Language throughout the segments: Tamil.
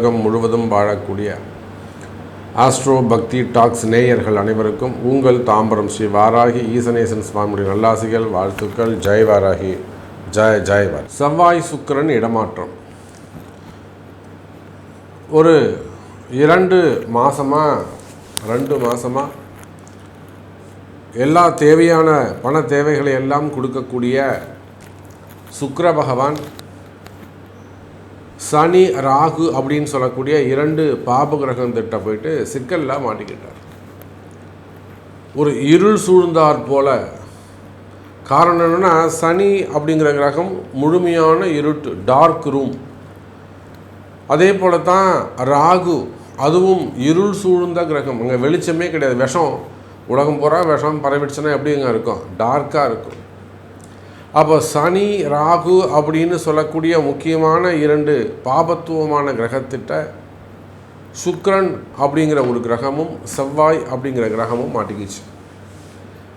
உலகம் முழுவதும் வாழக்கூடிய ஆஸ்ட்ரோ பக்தி டாக்ஸ் நேயர்கள் அனைவருக்கும் உங்கள் தாம்பரம் ஸ்ரீ வாராகி ஈசனேசன் சுவாமியுடைய நல்லாசிகள், வாழ்த்துக்கள். ஜெய் வாராகி, ஜெய் ஜெய் வாராகி. செவ்வாய் சுக்கிரன் இடமாற்றம் ஒரு 2 மாதமாக எல்லா தேவையான பண தேவைகளை எல்லாம் கொடுக்கக்கூடிய சுக்கிர பகவான் சனி ராகு அப்படின்னு சொல்லக்கூடிய 2 பாப கிரகம் திட்ட போயிட்டு சிக்கலில் மாட்டிக்கிட்டார். ஒரு இருள் சூழ்ந்தார் போல. காரணம் என்னென்னா, சனி அப்படிங்கிற கிரகம் முழுமையான இருட்டு, டார்க் ரூம். அதே போல தான் ராகு, அதுவும் இருள் சூழ்ந்த கிரகம். அங்கே வெளிச்சமே கிடையாது, விஷம். உலகம் பூரா விஷம் பரவிடுச்சுன்னா எப்படிங்க இருக்கும்? டார்க்காக இருக்கும். அப்போ சனி ராகு அப்படின்னு சொல்லக்கூடிய முக்கியமான 2 பாபத்துவமான கிரகத்திட்ட சுக்கிரன் அப்படிங்கிற ஒரு கிரகமும் செவ்வாய் அப்படிங்கிற கிரகமும் மாட்டிக்கிச்சு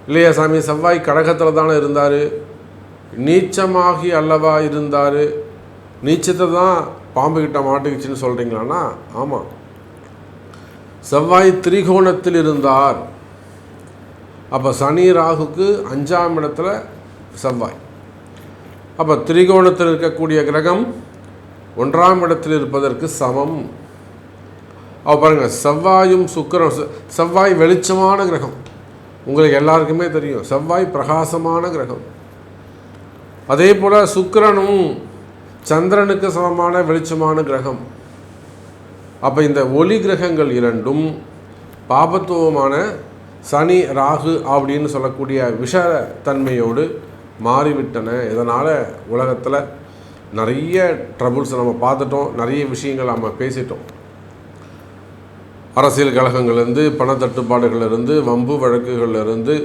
இல்லையா சாமி? செவ்வாய் கடகத்தில் தானே இருந்தார், நீச்சமாகி அல்லவா இருந்தார், நீச்சத்தை தான் பாம்புக்கிட்ட மாட்டிக்கிச்சுன்னு சொல்கிறீங்களான்னா ஆமாம். செவ்வாய் திரிகோணத்தில் இருந்தார். அப்போ சனி ராகுக்கு 5ஆம் இடத்துல செவ்வாய். அப்போ திரிகோணத்தில் இருக்கக்கூடிய கிரகம் 1ஆம் இடத்தில் இருப்பதற்கு சமம். அப்போ பாருங்கள், செவ்வாயும் சுக்கிரன். செவ்வாய் வெளிச்சமான கிரகம், உங்களுக்கு எல்லாருக்குமே தெரியும். செவ்வாய் பிரகாசமான கிரகம். அதே போல் சுக்கிரனும் சந்திரனுக்கு சமமான வெளிச்சமான கிரகம். அப்போ இந்த ஒளி கிரகங்கள் 2ம் பாபத்துவமான சனி ராகு அப்படின்னு சொல்லக்கூடிய விஷத்தன்மையோடு மாறிவிட்டன. இதனால் உலகத்தில் நிறைய ட்ரபுள்ஸ் நம்ம பார்த்துட்டோம், நிறைய விஷயங்கள் நம்ம பேசிட்டோம். அரசியல் கழகங்கள்லேருந்து, பணத்தட்டுப்பாடுகளிலிருந்து, வம்பு வழக்குகளிலிருந்து,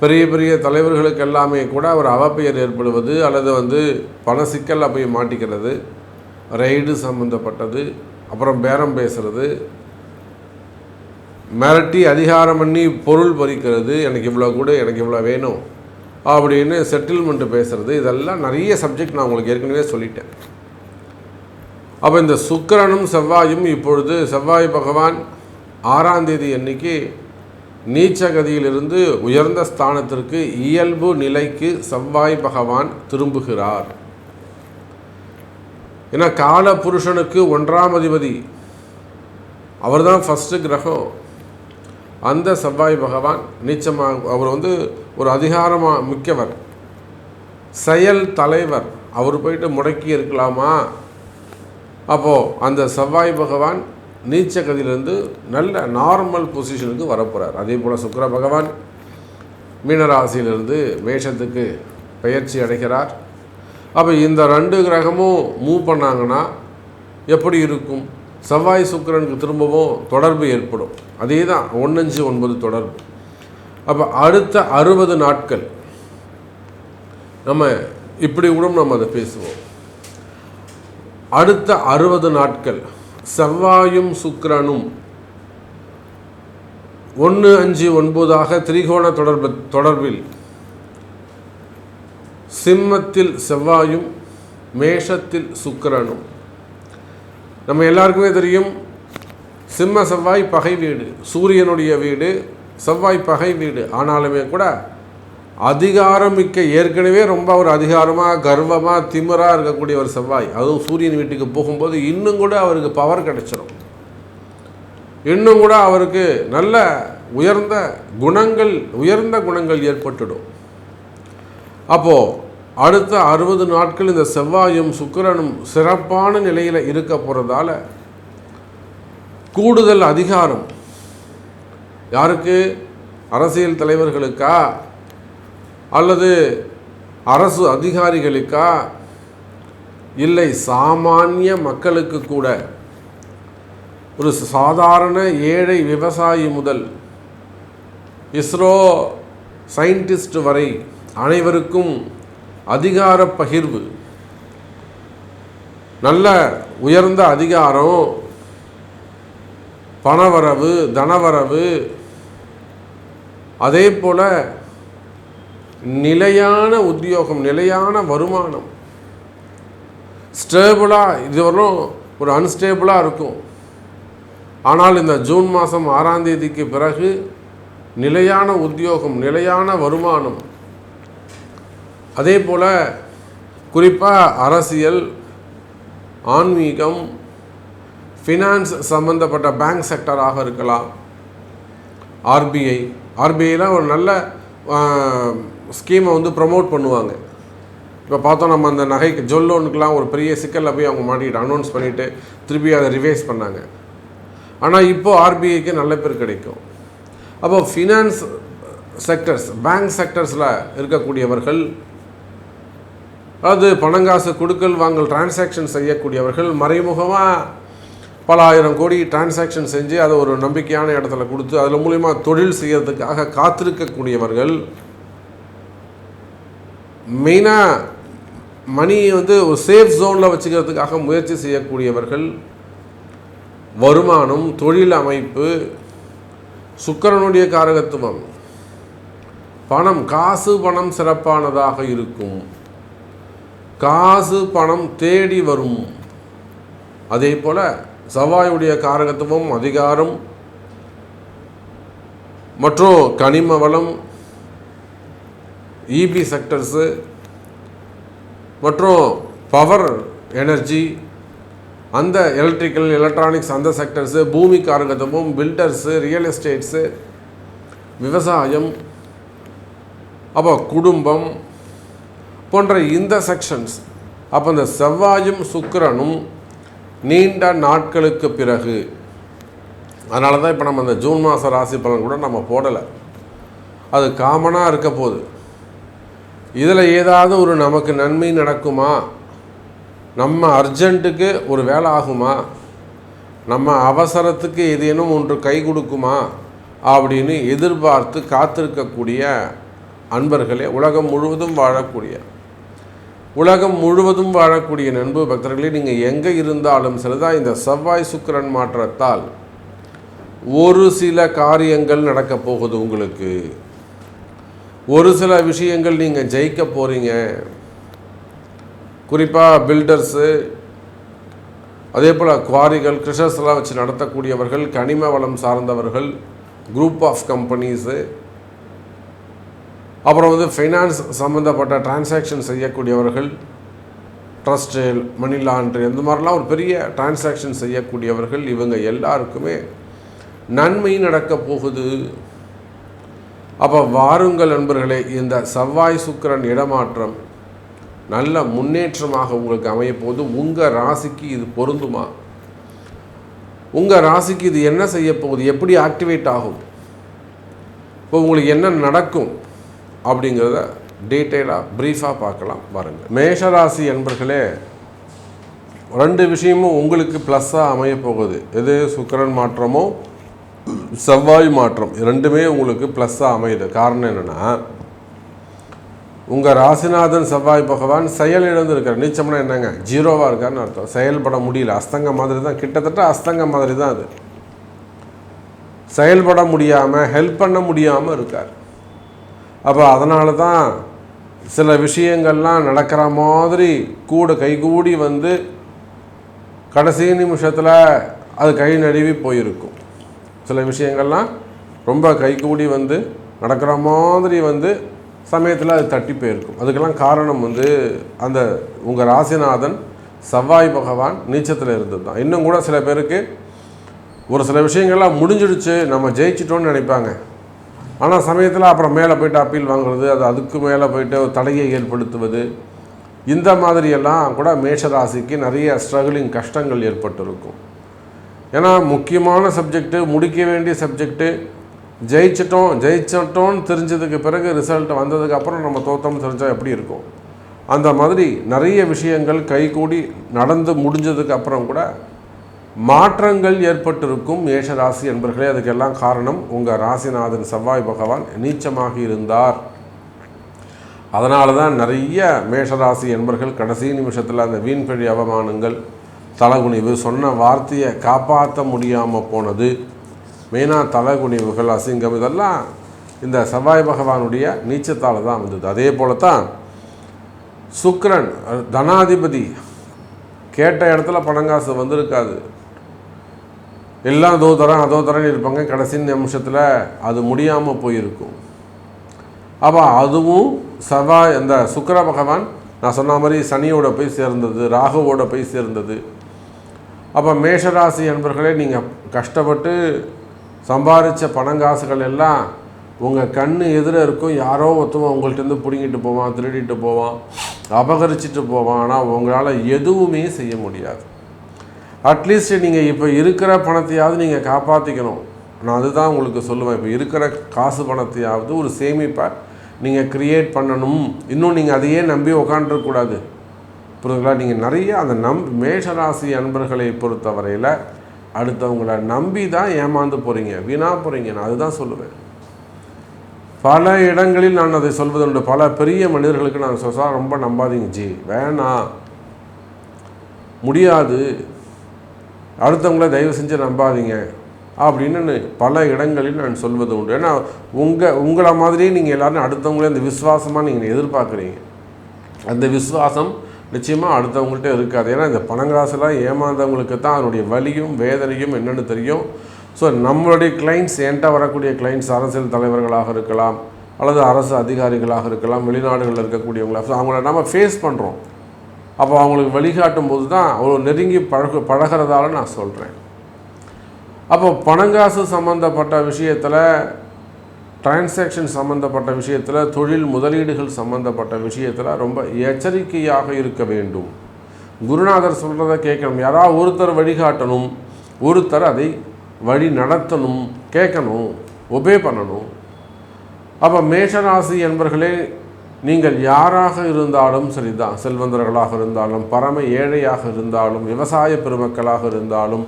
பெரிய பெரிய தலைவர்களுக்கு எல்லாமே கூட ஒரு அவப்பெயர் ஏற்படுவது அல்லது பண சிக்கலில் போய் மாட்டிக்கிறது, ரைடு சம்மந்தப்பட்டது, அப்புறம் பேரம் பேசுகிறது, மிரட்டி அதிகாரம் பண்ணி பொருள் பறிக்கிறது, எனக்கு இவ்வளோ கூட, எனக்கு இவ்வளோ வேணும் அப்படின்னு செட்டில்மெண்ட்டு பேசுகிறது, இதெல்லாம் நிறைய சப்ஜெக்ட் நான் உங்களுக்கு ஏற்கனவே சொல்லிட்டேன். அப்போ இந்த சுக்கிரனும் செவ்வாயும் இப்பொழுது செவ்வாய் பகவான் 6ஆம் தேதி அன்னைக்கு நீச்சகதியிலிருந்து உயர்ந்த ஸ்தானத்திற்கு இயல்பு நிலைக்கு செவ்வாய் பகவான் திரும்புகிறார். ஏன்னா கால புருஷனுக்கு 1ஆம் அதிபதி அவர் தான் ஃபஸ்ட்டு கிரகம். அந்த செவ்வாய் பகவான் நீச்சமாக, அவர் ஒரு அதிகாரமாக மிக்கவர், செயல் தலைவர். அவர் போயிட்டு முடக்கி இருக்கலாமா? அப்போது அந்த செவ்வாய் பகவான் நீச்சகதியிலிருந்து நல்ல நார்மல் பொசிஷனுக்கு வரப்போகிறார். அதே போல் சுக்கிர பகவான் மீனராசியிலிருந்து மேஷத்துக்கு பெயர்ச்சி அடைகிறார். அப்போ இந்த 2 கிரகமும் மூவ் பண்ணாங்கன்னா எப்படி இருக்கும்? செவ்வாய் சுக்கிரனுக்கு திரும்பவும் தொடர்பு ஏற்படும். அதே தான் 1-5-9 தொடர்பு. அப்போ அடுத்த 60 நாட்கள் நம்ம இப்படி கூட நம்ம அதை பேசுவோம். அடுத்த 60 நாட்கள் செவ்வாயும் சுக்கிரனும் 1-5-9 திரிகோண தொடர்பில் சிம்மத்தில் செவ்வாயும் மேஷத்தில் சுக்கிரனும். நம்ம எல்லாருக்குமே தெரியும், சிம்ம செவ்வாய் பகை வீடு, சூரியனுடைய வீடு, செவ்வாய் பகை வீடு. ஆனாலுமே கூட அதிகாரமிக்க, ஏற்கனவே ரொம்ப ஒரு அதிகாரமாக கர்வமாக திமிராக இருக்கக்கூடிய ஒரு செவ்வாய், அதுவும் சூரியன் வீட்டுக்கு போகும்போது இன்னும் கூட அவருக்கு பவர் கிடைச்சிடும். இன்னும் கூட அவருக்கு நல்ல உயர்ந்த குணங்கள் ஏற்பட்டுடும். அப்போது அடுத்த 60 நாட்கள் இந்த செவ்வாயும் சுக்கிரனும் சிறப்பான நிலையில் இருக்க போகிறதால கூடுதல் அதிகாரம் யாருக்கு? அரசியல் தலைவர்களுக்கா அல்லது அரசு அதிகாரிகளுக்கா? இல்லை, சாமானிய மக்களுக்கு கூட. ஒரு சாதாரண ஏழை விவசாயி முதல் இஸ்ரோ சயின்டிஸ்ட் வரை அனைவருக்கும் அதிகார பகிர்வு, நல்ல உயர்ந்த அதிகாரம், பணவரவு, தனவரவு, அதே போல் நிலையான உத்தியோகம், நிலையான வருமானம், ஸ்டேபிளாக இதுவரையும் ஒரு அன்ஸ்டேபிளாக இருக்கும். ஆனால் இந்த ஜூன் மாதம் 6ஆம் தேதிக்கு பிறகு நிலையான உத்தியோகம், நிலையான வருமானம், அதே போல் குறிப்பாக அரசியல், ஆன்மீகம், ஃபினான்ஸ் சம்மந்தப்பட்ட பேங்க் செக்டராக இருக்கலாம், ஆர்பிஐலாம் ஒரு நல்ல ஸ்கீமை வந்து ப்ரமோட் பண்ணுவாங்க. இப்போ பார்த்தோம் நம்ம அந்த நகைக்கு ஜொல்லோனுக்கெலாம் ஒரு பெரிய சிக்கலில் போய் அவங்க மாட்டிக்கிட்டு அனௌன்ஸ் பண்ணிவிட்டு திருப்பி அதை ரிவைஸ் பண்ணாங்க. ஆனால் இப்போது ஆர்பிஐக்கு நல்ல பேர் கிடைக்கும். அப்போ ஃபினான்ஸ் செக்டர்ஸ், பேங்க் செக்டர்ஸில் இருக்கக்கூடியவர்கள், அதாவது பணங்காசு கொடுக்கல் வாங்கல் டிரான்சாக்ஷன் செய்யக்கூடியவர்கள், மறைமுகமாக பல ஆயிரம் கோடி டிரான்சாக்ஷன் செஞ்சு அதை ஒரு நம்பிக்கையான இடத்துல கொடுத்து அதில் மூலிமா தொழில் செய்யறதுக்காக காத்திருக்கக்கூடியவர்கள், மெயினாக மணியை வந்து ஒரு சேஃப் ஜோனில் வச்சுக்கிறதுக்காக முயற்சி செய்யக்கூடியவர்கள், வருமானம், தொழில் அமைப்பு, சுக்கிரனுடைய காரகத்துவம், பணம், காசு பணம் சிறப்பானதாக இருக்கும். காசு பணம் தேடி வரும். அதே போல் செவ்வாயுடைய காரகத்துவம் அதிகாரம் மற்றும் கனிம வளம், இபி செக்டர்ஸு மற்றும் பவர் எனர்ஜி, அந்த எலக்ட்ரிக்கல் எலக்ட்ரானிக்ஸ் அந்த செக்டர்ஸு, பூமி காரகத்துவம், பில்டர்ஸு, ரியல் எஸ்டேட்ஸு, விவசாயம், அப்போ குடும்பம் போன்ற இந்த செக்ஷன்ஸ். அப்போ இந்த செவ்வாயும் சுக்கிரனும் நீண்ட நாட்களுக்கு பிறகு, அதனால தான் இப்போ நம்ம அந்த ஜூன் மாத ராசி பலன் கூட நம்ம போடலை, அது காமனாக இருக்க போகுது. இதில் ஏதாவது ஒரு நமக்கு நன்மை நடக்குமா, நம்ம அர்ஜென்ட்டுக்கு ஒரு வேலை ஆகுமா, நம்ம அவசரத்துக்கு ஏதேனும் ஒன்று கை கொடுக்குமா அப்படின்னு எதிர்பார்த்து காத்திருக்கக்கூடிய அன்பர்களே, உலகம் முழுவதும் வாழக்கூடிய நண்பு பக்தர்களே, நீங்கள் எங்கே இருந்தாலும் சரிதான், இந்த செவ்வாய் சுக்கிரன் மாற்றத்தால் ஒரு சில காரியங்கள் நடக்க போகுது. உங்களுக்கு ஒரு சில விஷயங்கள் நீங்கள் ஜெயிக்க போகிறீங்க. குறிப்பாக பில்டர்ஸு, அதே போல் குவாரிகள், கிருஷர்ஸ்லாம் வச்சு நடத்தக்கூடியவர்கள், கனிம வளம் சார்ந்தவர்கள், குரூப் ஆஃப் கம்பெனிஸு, அப்புறம் வந்து ஃபைனான்ஸ் சம்மந்தப்பட்ட டிரான்சாக்ஷன் செய்யக்கூடியவர்கள், ட்ரஸ்ட்டு, மணி லாண்ட்ரி, இந்த மாதிரிலாம் ஒரு பெரிய டிரான்சாக்ஷன் செய்யக்கூடியவர்கள், இவங்க எல்லாருக்குமே நன்மை நடக்க போகுது. அப்போ வாருங்கள் நண்பர்களே, இந்த செவ்வாய் சுக்கிரன் இடமாற்றம் நல்ல முன்னேற்றமாக உங்களுக்கு அமையப்போகுது. உங்கள் ராசிக்கு இது பொருந்துமா? உங்கள் ராசிக்கு இது என்ன செய்ய போகுது? எப்படி ஆக்டிவேட் ஆகும்? இப்போ உங்களுக்கு என்ன நடக்கும் அப்படிங்கிறத டீட்டெயிலாக ப்ரீஃபாக பார்க்கலாம் பாருங்கள். மேஷராசி என்பர்களே, 2 விஷயமும் உங்களுக்கு ப்ளஸ்ஸாக அமையப்போகுது. எது சுக்கிரன் மாற்றமோ செவ்வாய் மாற்றம், 2மே உங்களுக்கு ப்ளஸ்ஸாக அமையுது. காரணம் என்னென்னா, உங்கள் ராசிநாதன் செவ்வாய் பகவான் செயல் இழந்து இருக்கார். நீச்சம்னா என்னங்க, ஜீரோவாக இருக்காருன்னு அர்த்தம். செயல்பட முடியல, அஸ்தங்க மாதிரி தான், கிட்டத்தட்ட அஸ்தங்க மாதிரி தான். அது செயல்பட முடியாமல், ஹெல்ப் பண்ண முடியாமல் இருக்கார். அப்போ அதனால தான் சில விஷயங்கள்லாம் நடக்கிற மாதிரி கூட கைகூடி வந்து கடைசி நிமிஷத்தில் அது கை நழுவி போயிருக்கும். சில விஷயங்கள்லாம் ரொம்ப கைகூடி வந்து நடக்கிற மாதிரி வந்து சமயத்தில் அது தட்டி போயிருக்கும். அதுக்கெல்லாம் காரணம் வந்து அந்த உங்கள் ராசிநாதன் செவ்வாய் பகவான் நீச்சத்தில் இருந்தது தான். இன்னும் கூட சில பேருக்கு ஒரு சில விஷயங்கள்லாம் முடிஞ்சிடுச்சு, நம்ம ஜெயிச்சிட்டோன்னு நினைப்பாங்க. ஆனால் சமயத்தில் அப்புறம் மேலே போய்ட்டு அப்பீல் வாங்குறது, அது அதுக்கு மேலே போய்ட்டு ஒரு தடையை ஏற்படுத்துவது, இந்த மாதிரியெல்லாம் கூட மேஷராசிக்கு நிறைய ஸ்ட்ரகிளிங், கஷ்டங்கள் ஏற்பட்டிருக்கும். ஏன்னா முக்கியமான சப்ஜெக்டு, முடிக்க வேண்டிய சப்ஜெக்டு, ஜெயிச்சிட்டோன்னு தெரிஞ்சதுக்கு பிறகு ரிசல்ட் வந்ததுக்கப்புறம் நம்ம தோற்றோம்னு தெரிஞ்சால் எப்படி இருக்கும், அந்த மாதிரி நிறைய விஷயங்கள் கைகூடி நடந்து முடிஞ்சதுக்கு அப்புறம் கூட மாற்றங்கள் ஏற்பட்டிருக்கும் மேஷராசி என்பர்களே. அதுக்கெல்லாம் காரணம் உங்கள் ராசிநாதன் செவ்வாய் பகவான் நீச்சமாக இருந்தார். அதனால தான் நிறைய மேஷராசி என்பர்கள் கடைசி நிமிஷத்தில் அந்த வீண்பழி அவமானங்கள், தலகுனிவு, சொன்ன வார்த்தையை காப்பாற்ற முடியாமல் போனது, மெயினாக தலகுனிவுகள், அசிங்கம், இதெல்லாம் இந்த செவ்வாய் பகவானுடைய நீச்சத்தால் தான் வந்தது. அதே போல தான் சுக்கிரன் தனாதிபதி கேட்ட இடத்துல பணம் காசு வந்திருக்காது. எல்லாம் அதோ தரேன்னு இருப்பாங்க. கடைசி நிமிஷத்தில் அது முடியாமல் போயிருக்கும். அப்போ அதுவும் செவ்வாய், அந்த சுக்கிர பகவான் நான் சொன்ன மாதிரி சனியோட போய் சேர்ந்தது, ராகுவோட போய் சேர்ந்தது. அப்போ மேஷராசி என்பர்களே, நீங்கள் கஷ்டப்பட்டு சம்பாதிச்ச பணங்காசுகள் எல்லாம் உங்கள் கண் எதிர இருக்கும். யாரோ ஒருத்தவன் உங்கள்கிட்டருந்து பிடுங்கிட்டு போவான், திருடிட்டு போவான், அபகரிச்சிட்டு போவான். ஆனால் உங்களால் எதுவுமே செய்ய முடியாது. அட்லீஸ்ட் நீங்கள் இப்போ இருக்கிற பணத்தையாவது நீங்கள் காப்பாற்றிக்கணும். நான் அதுதான் உங்களுக்கு சொல்லுவேன். இப்போ இருக்கிற காசு பணத்தையாவது ஒரு சேமிப்பை நீங்கள் க்ரியேட் பண்ணணும். இன்னும் நீங்கள் அதையே நம்பி உக்காண்டிருக்கக்கூடாது. புரியுதுங்களா? நீங்கள் நிறைய அந்த மேஷராசி அன்பர்களை பொறுத்தவரையில் அடுத்தவங்களை நம்பி தான் ஏமாந்து போகிறீங்க, வீணாக போகிறீங்க. நான் அதுதான் சொல்லுவேன். பல இடங்களில் நான் அதை சொல்வதுண்டு. பல பெரிய மனிதர்களுக்கு நான் சொல்ல, ரொம்ப நம்பாதீங்க ஜி, வேணாம், முடியாது, அடுத்தவங்கள தயவு செஞ்சு நம்பாதீங்க அப்படின்னு பல இடங்களில் நான் சொல்வது உண்டு. ஏன்னா உங்களை மாதிரியே நீங்கள் எல்லோரும் அடுத்தவங்களே அந்த விசுவாசமாக நீங்கள் எதிர்பார்க்குறீங்க. அந்த விசுவாசம் நிச்சயமாக அடுத்தவங்கள்ட்ட இருக்காது. ஏன்னா இந்த பணங்காசெல்லாம் ஏமாந்தவங்களுக்கு தான் அதனுடைய வலியும் வேதனையும் என்னென்னு தெரியும். ஸோ நம்மளுடைய கிளைண்ட்ஸ், என்கிட்ட வரக்கூடிய கிளைண்ட்ஸ் அரசியல் தலைவர்களாக இருக்கலாம், அல்லது அரசு அதிகாரிகளாக இருக்கலாம், வெளிநாடுகளில் இருக்கக்கூடியவங்களா. ஸோ அவங்கள நம்ம ஃபேஸ் பண்ணுறோம். அப்போ அவங்களுக்கு வழிகாட்டும் போது தான் அவ்வளோ நெருங்கி பழகிறதால நான் சொல்கிறேன். அப்போ பணங்காசு சம்மந்தப்பட்ட விஷயத்தில், டிரான்சாக்ஷன் சம்மந்தப்பட்ட விஷயத்தில், தொழில் முதலீடுகள் சம்மந்தப்பட்ட விஷயத்தில் ரொம்ப எச்சரிக்கையாக இருக்க வேண்டும். குருநாதர் சொல்கிறத கேட்கணும். யாராவது ஒருத்தர் வழிகாட்டணும், ஒருத்தர் அதை வழி நடத்தணும், கேட்கணும், ஒபே பண்ணணும். அப்போ மேஷராசி என்பர்களே, நீங்கள் யாராக இருந்தாலும் சரிதான், செல்வந்தர்களாக இருந்தாலும், பரம ஏழையாக இருந்தாலும், விவசாய பெருமக்களாக இருந்தாலும்,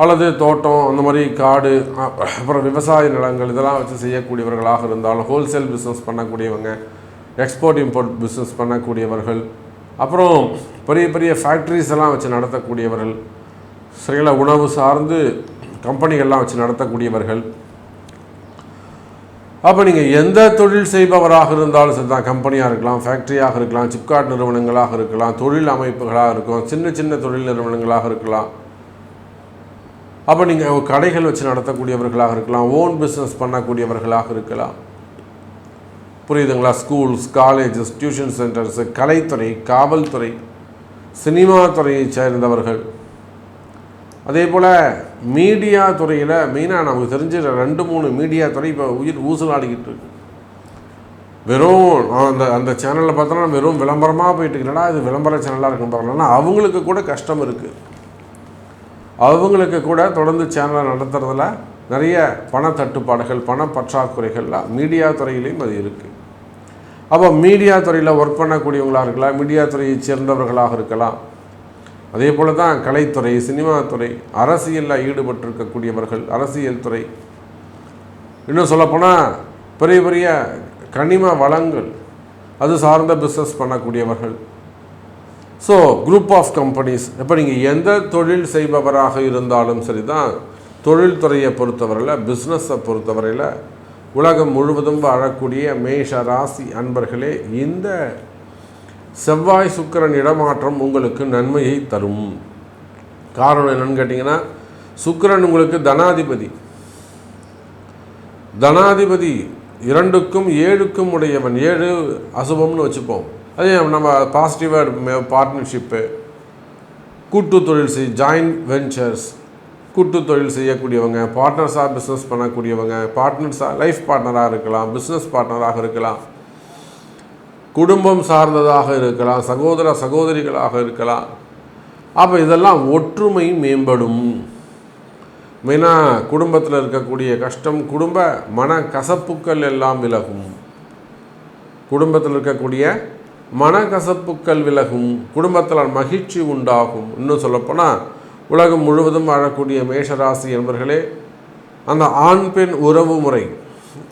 அல்லது தோட்டம் அந்த மாதிரி காடு, அப்புறம் விவசாய நிலங்கள் இதெல்லாம் வச்சு செய்யக்கூடியவர்களாக இருந்தாலும், ஹோல்சேல் பிஸ்னஸ் பண்ணக்கூடியவங்க, எக்ஸ்போர்ட் இம்போர்ட் பிஸ்னஸ் பண்ணக்கூடியவர்கள், அப்புறம் பெரிய பெரிய ஃபேக்ட்ரிஸ் எல்லாம் வச்சு நடத்தக்கூடியவர்கள், சரிங்களா, உணவு சார்ந்து கம்பெனிகள்லாம் வச்சு நடத்தக்கூடியவர்கள். அப்போ நீங்கள் எந்த தொழில் செய்பவராக இருந்தாலும் சரி தான், கம்பெனியாக இருக்கலாம், ஃபேக்ட்ரியாக இருக்கலாம், சிப்காட் நிறுவனங்களாக இருக்கலாம், தொழில் அமைப்புகளாக இருக்கும், சின்ன சின்ன தொழில் நிறுவனங்களாக இருக்கலாம். அப்போ நீங்கள் கடைகள் வச்சு நடத்தக்கூடியவர்களாக இருக்கலாம், ஓன் பிஸ்னஸ் பண்ணக்கூடியவர்களாக இருக்கலாம். புரியுதுங்களா? ஸ்கூல்ஸ், காலேஜஸ், டியூஷன் சென்டர்ஸு, கலைத்துறை, காவல்துறை, சினிமா துறையை சேர்ந்தவர்கள், அதே போல் மீடியா துறையில் மெயினாக நமக்கு தெரிஞ்ச 2-3 மீடியா துறை இப்போ ஊசலாடிக்கிட்டு இருக்கு. வெறும் அந்த சேனலில் பார்த்தோன்னா வெறும் விளம்பரமாக போயிட்டு இருக்கா, இது விளம்பர சேனலாக இருக்குன்னு பார்க்கலாம்னா அவங்களுக்கு கூட கஷ்டம் இருக்குது. அவங்களுக்கு கூட தொடர்ந்து சேனலை நடத்துறதுல நிறைய பண தட்டுப்பாடுகள், பண பற்றாக்குறைகள்லாம் மீடியா துறையிலையும் அது இருக்குது. அப்போ மீடியா துறையில் ஒர்க் பண்ணக்கூடியவங்களாக இருக்கலாம், மீடியா துறையை சேர்ந்தவர்களாக இருக்கலாம். அதே போல் தான் கலைத்துறை, சினிமா துறை, அரசியலில் ஈடுபட்டிருக்கக்கூடியவர்கள், அரசியல் துறை, இன்னும் சொல்லப்போனால் பெரிய பெரிய கனிம வளங்கள் அது சார்ந்த பிஸ்னஸ் பண்ணக்கூடியவர்கள். So group of companies. இப்போ நீங்கள் எந்த தொழில் செய்பவராக இருந்தாலும் சரி தான், தொழில்துறையை பொறுத்தவரையில், பிஸ்னஸை பொறுத்தவரையில் உலகம் முழுவதும் வாழக்கூடிய மேஷ ராசி அன்பர்களே, இந்த செவ்வாய் சுக்கிரன் இடமாற்றம் உங்களுக்கு நன்மையை தரும். காரணம் என்னன்னு கேட்டிங்கன்னா, சுக்கிரன் உங்களுக்கு தனாதிபதி. தனாதிபதி 2க்கும் 7க்கும் உடையவன். 7 அசுபம்னு வச்சுப்போம். அதே நம்ம பாசிட்டிவாக பார்ட்னர்ஷிப்பு, கூட்டு தொழில் ஜாயின்ட் வெஞ்சர்ஸ், கூட்டு தொழில் செய்யக்கூடியவங்க, பார்ட்னர்ஸாக பிஸ்னஸ் பண்ணக்கூடியவங்க, பார்ட்னர்ஸாக லைஃப் பார்ட்னராக இருக்கலாம், பிஸ்னஸ் பார்ட்னராக இருக்கலாம், குடும்பம் சார்ந்ததாக இருக்கலாம், சகோதர சகோதரிகளாக இருக்கலாம். அப்போ இதெல்லாம் ஒற்றுமை மேம்படும். மெயினாக குடும்பத்தில் இருக்கக்கூடிய கஷ்டம், குடும்ப மன கசப்புக்கள் எல்லாம் விலகும். குடும்பத்தில் இருக்கக்கூடிய மனக்கசப்புக்கள் விலகும், குடும்பத்தில் மகிழ்ச்சி உண்டாகும். இன்னும் சொல்லப்போனால் உலகம் முழுவதும் வாழக்கூடிய மேஷராசி என்பவர்களே, அந்த ஆண் பெண் உறவு முறை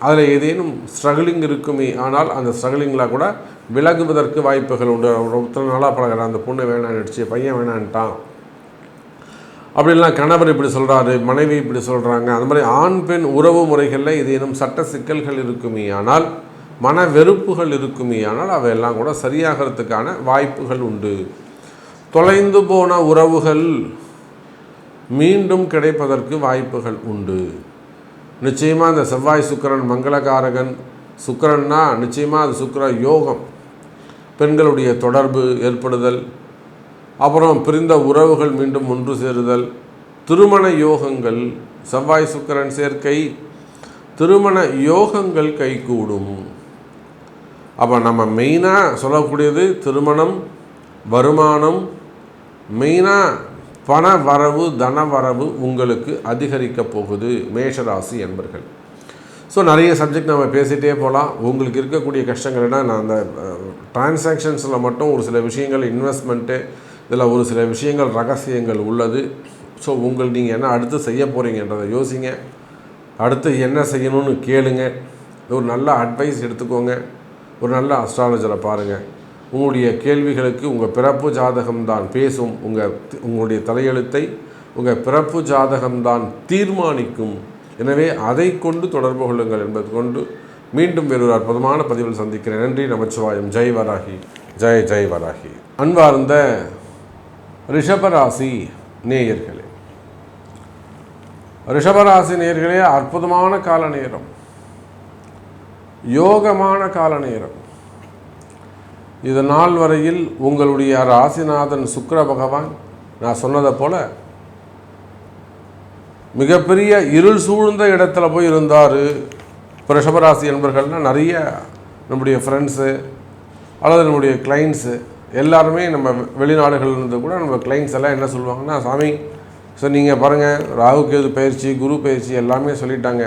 அதில் ஏதேனும் ஸ்ட்ரகிளிங் இருக்குமே, ஆனால் அந்த ஸ்ட்ரகிளிங்கில் கூட விலகுவதற்கு வாய்ப்புகள் உண்டு. ஒருத்தர் நாளாக பழகிறான், அந்த பொண்ணு வேணான்னுடுச்சு, பையன் வேணான்ட்டான், அப்படின்லாம் கணவர் இப்படி சொல்கிறாரு, மனைவி இப்படி சொல்கிறாங்க. அந்த மாதிரி ஆண் பெண் உறவு முறைகளில் ஏதேனும் சட்ட சிக்கல்கள் இருக்குமே, ஆனால் மன வெறுப்புகள் இருக்குமே, ஆனால் அவையெல்லாம் கூட சரியாகிறதுக்கான வாய்ப்புகள் உண்டு. தொலைந்து போன உறவுகள் மீண்டும் கிடைப்பதற்கு வாய்ப்புகள் உண்டு. நிச்சயமாக இந்த செவ்வாய் சுக்கிரன் மங்களகாரகன். சுக்கிரன்னா நிச்சயமாக அது சுக்கிர யோகம், பெண்களுடைய தொடர்பு ஏற்படுதல், அப்புறம் பிரிந்த உறவுகள் மீண்டும் ஒன்று சேருதல், திருமண யோகங்கள். செவ்வாய் சுக்கிரன் சேர்க்கை திருமண யோகங்கள் கைகூடும். அப்போ நம்ம மெயினாக சொல்லக்கூடியது திருமணம், வருமானம், மெயினாக பண வரவு, தன வரவு உங்களுக்கு அதிகரிக்க போகுது மேஷராசி என்பர்கள். ஸோ நிறைய சப்ஜெக்ட் நம்ம பேசிகிட்டே போகலாம். உங்களுக்கு இருக்கக்கூடிய கஷ்டங்கள்னா நான் அந்த டிரான்சாக்ஷன்ஸில் மட்டும் ஒரு சில விஷயங்கள், இன்வெஸ்ட்மெண்ட்டு, இதில் ஒரு சில விஷயங்கள் ரகசியங்கள் உள்ளது. ஸோ நீங்கள் என்ன அடுத்து செய்ய போகிறீங்கன்றதை யோசிங்க. அடுத்து என்ன செய்யணும்னு கேளுங்க. ஒரு நல்ல அட்வைஸ் எடுத்துக்கோங்க. ஒரு நல்ல அஸ்ட்ராலஜரை பாருங்கள். உங்களுடைய கேள்விகளுக்கு உங்கள் பிறப்பு ஜாதகம்தான் பேசும். உங்களுடைய தலையெழுத்தை உங்கள் பிறப்பு ஜாதகம்தான் தீர்மானிக்கும். எனவே அதை கொண்டு தொடர்பு கொள்ளுங்கள் என்பது கொண்டு மீண்டும் வேறொரு அற்புதமான பதிவில் சந்திக்கிறேன். நன்றி. நமச்சிவாயம். ஜெய் வராகி. ஜெய் ஜெய் வராகி. அன்பார்ந்த ரிஷபராசி நேயர்களே, ரிஷபராசி நேயர்களே, அற்புதமான கால நேரம், யோகமான கால நேரம். இது நாள் வரையில் உங்களுடைய ராசிநாதன் சுக்கிர பகவான் நான் சொன்னதை போல் மிகப்பெரிய இருள் சூழ்ந்த இடத்துல போய் இருந்தார். இப்போ ரிஷபராசி என்பர்கள்னால் நிறைய நம்முடைய ஃப்ரெண்ட்ஸு அல்லது நம்முடைய கிளைண்ட்ஸு எல்லாருமே நம்ம வெளிநாடுகள்லேருந்து கூட நம்ம கிளைண்ட்ஸ் எல்லாம் என்ன சொல்லுவாங்கன்னா, சாமி ஸோ நீங்கள் பாருங்கள், ராகு கேது பயிற்சி, குரு பயிற்சி எல்லாமே சொல்லிட்டாங்க,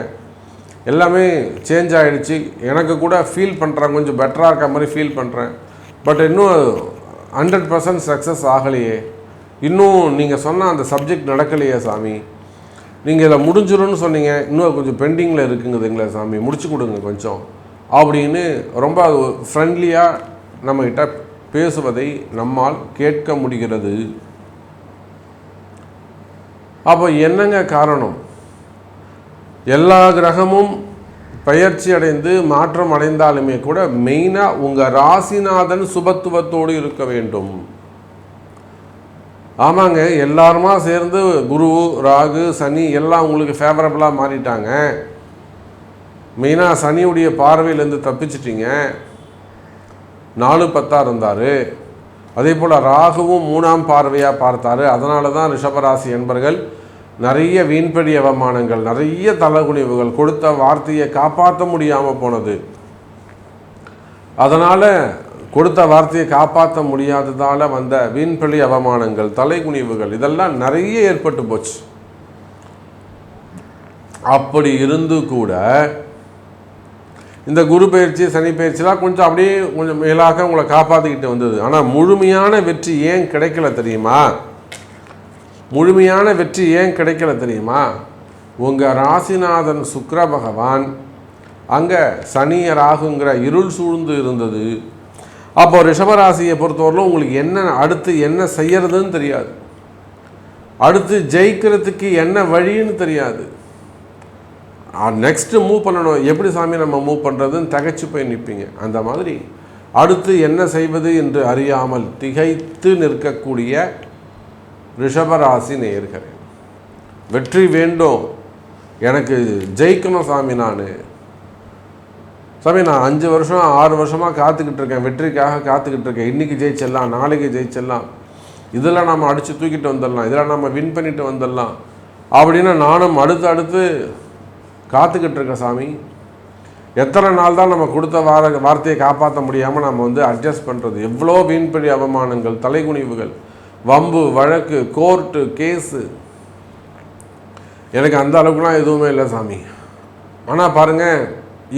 எல்லாமே சேஞ்ச் ஆகிடுச்சு, எனக்கு கூட ஃபீல் பண்ணுறேன், கொஞ்சம் பெட்டராக இருக்க மாதிரி ஃபீல் பண்ணுறேன், பட் இன்னும் 100% சக்ஸஸ் ஆகலையே, இன்னும் நீங்கள் சொன்ன அந்த சப்ஜெக்ட் நடக்கலையே சாமி, நீங்கள் இதில் முடிஞ்சிடும்னு சொன்னீங்க, இன்னும் கொஞ்சம் பெண்டிங்கில் இருக்குங்குதுங்களே சாமி, முடிச்சு கொடுங்க கொஞ்சம் அப்படின்னு ரொம்ப ஃப்ரெண்ட்லியாக நம்மகிட்ட பேசுவதை நம்மால் கேட்க முடிகிறது. அப்போ என்னங்க காரணம்? எல்லா கிரகமும் பயிற்சி அடைந்து மாற்றம் அடைந்தாலுமே கூட மெயினாக உங்கள் ராசிநாதன் சுபத்துவத்தோடு இருக்க வேண்டும். ஆமாங்க, எல்லாருமா சேர்ந்து குரு, ராகு, சனி எல்லாம் உங்களுக்கு ஃபேவரபுளாக மாறிட்டாங்க. மெயினாக சனியுடைய பார்வையிலேருந்து தப்பிச்சிட்டிங்க. 4-10 இருந்தார். அதே போல் ராகுவும் 3ஆம் பார்வையாக பார்த்தார். அதனால தான் ரிஷபராசி என்பர்கள் நிறைய வீண்படி அவமானங்கள், நிறைய தலகுனிவுகள், கொடுத்த வார்த்தையை காப்பாற்ற முடியாமல் போனது. அதனால் கொடுத்த வார்த்தையை காப்பாற்ற முடியாததால் வந்த வீண்பழி அவமானங்கள், தலைகுனிவுகள் இதெல்லாம் நிறைய ஏற்பட்டு போச்சு. அப்படி இருந்து கூட இந்த குரு பயிற்சி, சனி பயிற்சிலாம் கொஞ்சம் அப்படியே கொஞ்சம் மேலாக உங்களை காப்பாற்றிக்கிட்டு வந்தது. ஆனால் முழுமையான வெற்றி ஏன் கிடைக்கல தெரியுமா? முழுமையான வெற்றி ஏன் கிடைக்கல தெரியுமா? உங்கள் ராசிநாதன் சுக்கிர பகவான் அங்கே சனியராகுங்கிற இருள் சூழ்ந்து இருந்தது. அப்போ ரிஷபராசியை பொறுத்தவரையிலும் உங்களுக்கு அடுத்து என்ன செய்யறதுன்னு தெரியாது, அடுத்து ஜெயிக்கிறதுக்கு என்ன வழின்னு தெரியாது, நெக்ஸ்ட்டு மூவ் பண்ணணும், எப்படி சாமி நம்ம மூவ் பண்ணுறதுன்னு தகைச்சு போய் நிற்பீங்க. அந்த மாதிரி அடுத்து என்ன செய்வது என்று அறியாமல் திகைத்து நிற்கக்கூடிய ரிஷபராசி நேயர்களே, வெற்றி வேண்டும், எனக்கு ஜெயிக்கணும் சாமி, சாமி நான் 5 வருஷம் 6 வருஷமாக காத்துக்கிட்டு இருக்கேன், வெற்றிக்காக காத்துக்கிட்டு இருக்கேன், இன்றைக்கி ஜெயிச்சிடலாம், நாளைக்கு ஜெயிச்சிடலாம், இதில் நம்ம அடித்து தூக்கிட்டு வந்துடலாம், இதில் நம்ம வின் பண்ணிட்டு வந்துடலாம் அப்படின்னு நானும் அடுத்து காத்துக்கிட்டு இருக்கேன் சாமி. எத்தனை நாள் தான் நம்ம கொடுத்த வார்த்தையை காப்பாற்ற முடியாமல் நம்ம அட்ஜஸ்ட் பண்ணுறது? எவ்வளோ வீண்படி அவமானங்கள், தலைகுனிவுகள், வம்பு வழக்கு, கோர்ட்டு கேஸு. எனக்கு அந்த அளவுக்குலாம் எதுவுமே இல்லை சாமி. ஆனால் பாருங்கள்,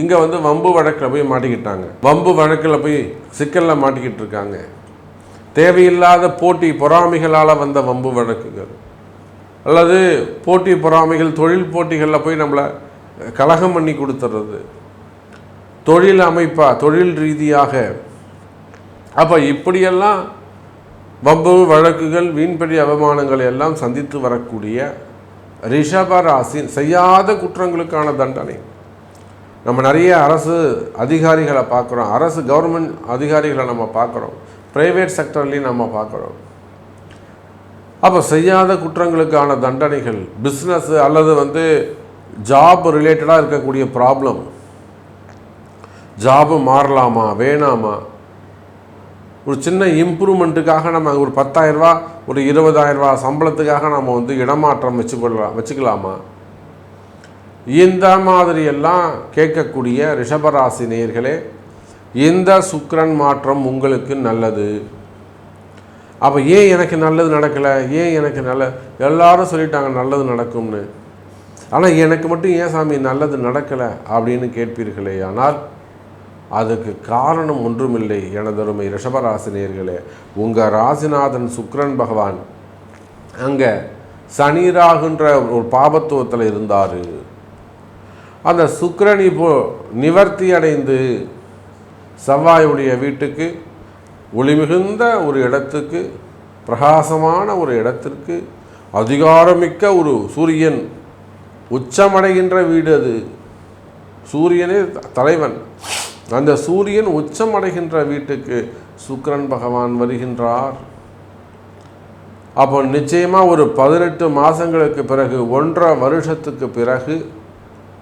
இங்கே வம்பு வழக்கில் போய் மாட்டிக்கிட்டாங்க, வம்பு வழக்கில் போய் சிக்கலில் மாட்டிக்கிட்டு இருக்காங்க. தேவையில்லாத போட்டி பொறாமைகளால் வந்த வம்பு வழக்குகள், அல்லது போட்டி பொறாமைகள், தொழில் போட்டிகளில் போய் நம்மளை கலகம் பண்ணி கொடுத்துறது, தொழில் அமைப்பாக, தொழில் ரீதியாக. அப்போ இப்படியெல்லாம் வம்பு வழக்குகள், வீண்படி அவமானங்கள் எல்லாம் சந்தித்து வரக்கூடிய ரிஷபராசி செய்யாத குற்றங்களுக்கான தண்டனை. நம்ம நிறைய அரசு அதிகாரிகளை பார்க்குறோம், அரசு கவர்மெண்ட் அதிகாரிகளை நம்ம பார்க்குறோம், ப்ரைவேட் செக்டர்லேயும் நம்ம பார்க்குறோம். அப்போ செய்யாத குற்றங்களுக்கான தண்டனைகள், பிஸ்னஸ் அல்லது ஜாப் ரிலேட்டடாக இருக்கக்கூடிய ப்ராப்ளம், ஜாபு மாறலாமா வேணாமா, ஒரு சின்ன இம்ப்ரூவ்மெண்ட்டுக்காக நம்ம ஒரு 10,000 ரூபா ஒரு 20,000 ரூபா சம்பளத்துக்காக நம்ம இடமாற்றம் வச்சுக்கலாமா, இந்த மாதிரியெல்லாம் கேட்கக்கூடிய ரிஷபராசி நேயர்களே, இந்த சுக்கிரன் மாற்றம் உங்களுக்கு நல்லது. அப்போ ஏன் எனக்கு நல்லது நடக்கலை, ஏன் எனக்கு எல்லாரும் சொல்லிட்டாங்க நல்லது நடக்கும்னு, ஆனால் எனக்கு மட்டும் ஏன் சாமி நல்லது நடக்கலை அப்படின்னு கேட்பீர்களே, ஆனால் அதுக்கு காரணம் ஒன்றுமில்லை எனதருமை ரிஷபராசி நேயர்களே. உங்கள் ராசிநாதன் சுக்கிரன் பகவான் அங்கே சனிராகுன்ற ஒரு பாபத்துவத்தில் இருந்தார். அந்த சுக்கிரன் இப்போ நிவர்த்தி அடைந்து செவ்வாயுடைய வீட்டுக்கு, ஒளிமிகுந்த ஒரு இடத்துக்கு, பிரகாசமான ஒரு இடத்திற்கு, அதிகாரமிக்க ஒரு சூரியன் உச்சமடைகின்ற வீடு, அது சூரியனே தலைவன், அந்த சூரியன் உச்சமடைகின்ற வீட்டுக்கு சுக்கிரன் பகவான் வருகின்றார். அப்போ நிச்சயமாக ஒரு 18 மாதங்களுக்கு பிறகு, 1.5 வருஷத்துக்கு பிறகு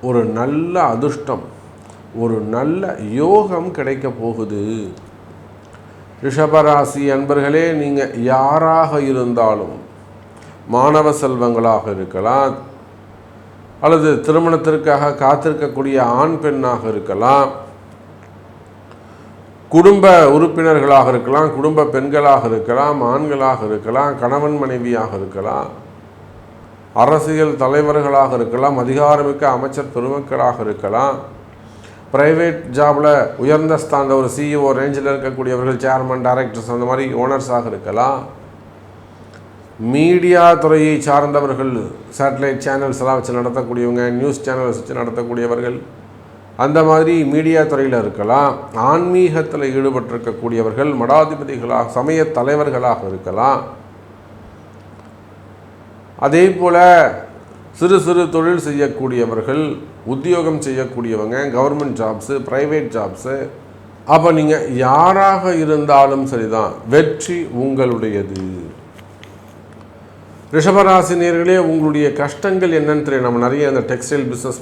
ஒரு நல்ல அதிர்ஷ்டம், ஒரு நல்ல யோகம் கிடைக்க போகுது. ரிஷபராசி அன்பர்களே, நீங்கள் யாராக இருந்தாலும், மாணவ செல்வங்களாக இருக்கலாம், அல்லது திருமணத்திற்காக காத்திருக்கக்கூடிய ஆண் பெண்ணாக இருக்கலாம், குடும்ப உறுப்பினர்களாக இருக்கலாம், குடும்ப பெண்களாக இருக்கலாம், ஆண்களாக இருக்கலாம், கணவன் மனைவியாக இருக்கலாம், அரசியல் தலைவர்களாக இருக்கலாம், அதிகாரமிக்க அமைச்சர் பெருமக்களாக இருக்கலாம், ப்ரைவேட் ஜாபில் உயர்ந்த ஸ்தான ஒரு சிஇஓ ரேஞ்சில் இருக்கக்கூடியவர்கள், சேர்மன், டைரக்டர்ஸ், அந்த மாதிரி ஓனர்ஸாக இருக்கலாம், மீடியா துறையை சார்ந்தவர்கள், சேட்டலைட் சேனல்ஸ் எல்லாம் வச்சு நடத்தக்கூடியவங்க, நியூஸ் சேனல்ஸ் வச்சு நடத்தக்கூடியவர்கள், அந்த மாதிரி மீடியா துறையில் இருக்கலாம், ஆன்மீகத்தில் ஈடுபட்டிருக்கக்கூடியவர்கள், மடாதிபதிகளாக, சமய தலைவர்களாக இருக்கலாம், அதே போல் சிறு சிறு தொழில் செய்யக்கூடியவர்கள், உத்தியோகம் செய்யக்கூடியவங்க, கவர்மெண்ட் ஜாப்ஸு, ப்ரைவேட் ஜாப்ஸு. அப்போ நீங்கள் யாராக இருந்தாலும் சரிதான், வெற்றி உங்களுடையது. ரிஷபராசி நேயர்களே, உங்களுடைய கஷ்டங்கள் என்னன்னு தெரியும். நம்ம நிறைய அந்த டெக்ஸ்டைல் பிஸ்னஸ்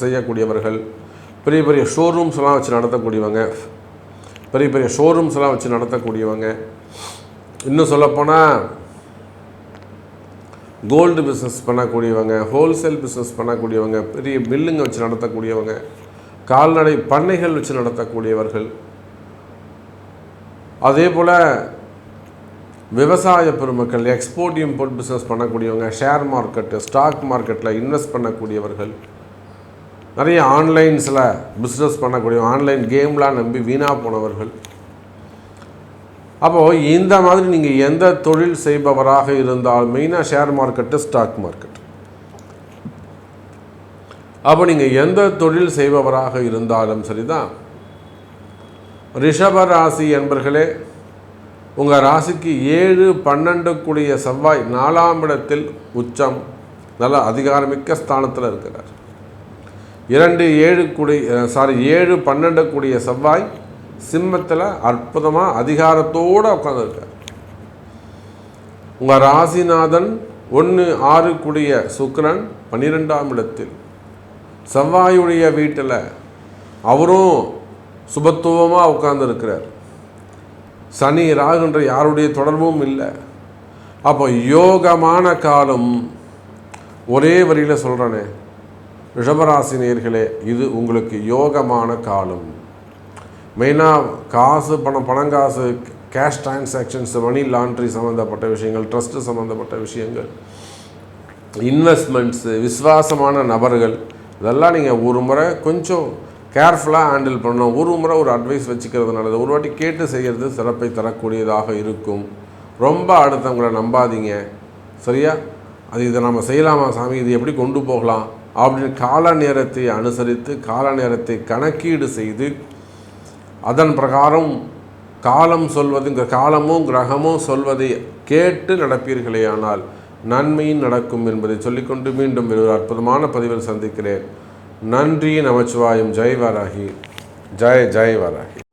செய்யக்கூடியவர்கள், பெரிய பெரிய ஷோரூம்ஸ்லாம் வச்சு நடத்தக்கூடியவங்க, பெரிய பெரிய ஷோரூம்ஸ்லாம் வச்சு நடத்தக்கூடியவங்க, இன்னும் சொல்லப்போனால் கோல்டு பிஸ்னஸ் பண்ணக்கூடியவங்க, ஹோல்சேல் பிஸ்னஸ் பண்ணக்கூடியவங்க, பெரிய மில்லுங்க வச்சு நடத்தக்கூடியவங்க, கால்நடை பண்ணைகள் வச்சு நடத்தக்கூடியவர்கள், அதே போல் விவசாய பெருமக்கள், எக்ஸ்போர்ட் இம்போர்ட் பிஸ்னஸ் பண்ணக்கூடியவங்க, ஷேர் மார்க்கெட்டு, ஸ்டாக் மார்க்கெட்டில் இன்வெஸ்ட் பண்ணக்கூடியவர்கள், நிறைய ஆன்லைன்ஸில் பிஸ்னஸ் பண்ணக்கூடியவங்க, ஆன்லைன் கேம்லாம் நம்பி வீணாக போனவர்கள். அப்போது இந்த மாதிரி நீங்கள் எந்த தொழில் செய்பவராக இருந்தாலும், மெயினாக ஷேர் மார்க்கெட்டு, ஸ்டாக் மார்க்கெட், அப்போ நீங்கள் எந்த தொழில் செய்பவராக இருந்தாலும் சரிதான், ரிஷப ராசி என்பர்களே, உங்கள் ராசிக்கு 7, 12 கூடிய செவ்வாய் 4ஆம் இடத்தில் உச்சம், நல்ல அதிகாரமிக்க ஸ்தானத்தில் இருக்கிறார். 7, 12 கூடிய செவ்வாய் சிம்மத்தில் அற்புதமாக அதிகாரத்தோடு உட்காந்துருக்கார். உங்கள் ராசிநாதன் 1, 6 கூடிய சுக்கிரன் 12ஆம் இடத்தில், செவ்வாயுடைய வீட்டில் அவரும் சுபத்துவமாக உட்கார்ந்துருக்கிறார். சனி ராகுன்ற யாருடைய தொடர்பும் இல்லை. அப்போ யோகமான காலம், ஒரே வரியில் சொல்கிறேனே ரிஷபராசி நேயர்களே, இது உங்களுக்கு யோகமான காலம். மெயினாக காசு, பணங்காசு, கேஷ் டிரான்சாக்ஷன்ஸ், மணி லாண்ட்ரி சம்மந்தப்பட்ட விஷயங்கள், ட்ரஸ்ட்டு சம்மந்தப்பட்ட விஷயங்கள், இன்வெஸ்ட்மெண்ட்ஸு, விசுவாசமான நபர்கள், இதெல்லாம் நீங்கள் ஒரு முறை கொஞ்சம் கேர்ஃபுல்லாக ஹேண்டில் பண்ணணும். ஒரு முறை ஒரு அட்வைஸ் வச்சுக்கிறது நல்லது. ஒரு வாட்டி கேட்டு செய்கிறது சிறப்பை தரக்கூடியதாக இருக்கும். ரொம்ப அடுத்தவங்களை நம்பாதீங்க, சரியா? இதை நம்ம செய்யலாமா சாமி, இது எப்படி கொண்டு போகலாம் அப்படின்னு கால நேரத்தை அனுசரித்து, கால நேரத்தை கணக்கீடு செய்து, அதன் பிரகாரம் காலம் சொல்வது, காலமும் கிரகமும் சொல்வதை கேட்டு நடப்பீர்களே ஆனால் நன்மையும் நடக்கும் என்பதை சொல்லிக்கொண்டு மீண்டும் ஒரு அற்புதமான பதிவில் சந்திக்கிறேன். நன்றி, நமச்சிவாயம். ஜெய் வராகி, ஜெய் ஜெய் வராகி.